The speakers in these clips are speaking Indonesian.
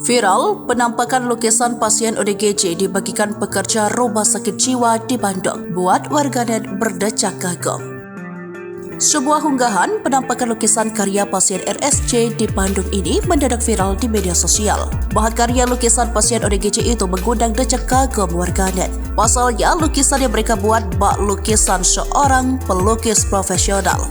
Viral, penampakan lukisan pasien ODGJ dibagikan pekerja rumah sakit jiwa di Bandung buat warganet berdecak kagum. Sebuah unggahan penampakan lukisan karya pasien RSJ di Bandung ini mendadak viral di media sosial. Bahan karya lukisan pasien ODGJ itu mengundang decak kagum warganet. Pasalnya, lukisan yang mereka buat bak lukisan seorang pelukis profesional.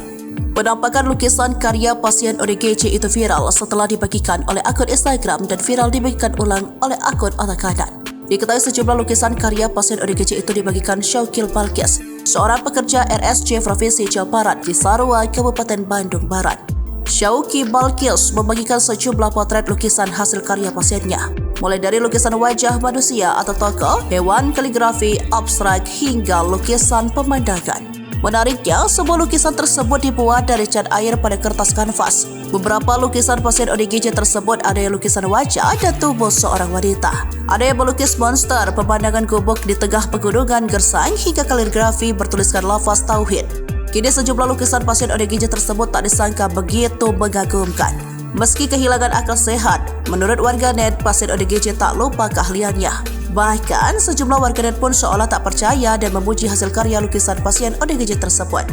Penampakan lukisan karya pasien ODGJ itu viral setelah dibagikan oleh akun Instagram dan viral dibagikan ulang oleh akun otak kanan. Diketahui sejumlah lukisan karya pasien ODGJ itu dibagikan Syauqil Balkis, seorang pekerja RSJ Provinsi Jawa Barat di Sarua, Kabupaten Bandung Barat. Syauqil Balkis membagikan sejumlah potret lukisan hasil karya pasiennya, mulai dari lukisan wajah manusia atau tokoh, hewan, kaligrafi, abstrak, hingga lukisan pemandangan. Menariknya, sebuah lukisan tersebut dibuat dari cat air pada kertas kanvas. Beberapa lukisan pasien ODGJ tersebut ada yang lukisan wajah dan tubuh seorang wanita. Ada yang melukis monster, pemandangan gubuk di tengah pegunungan gersang, hingga kaligrafi bertuliskan lafaz tauhid. Kini sejumlah lukisan pasien ODGJ tersebut tak disangka begitu mengagumkan. Meski kehilangan akal sehat, menurut warganet, pasien ODGJ tak lupa keahliannya. Bahkan, sejumlah warganet pun seolah tak percaya dan memuji hasil karya lukisan pasien ODGJ tersebut.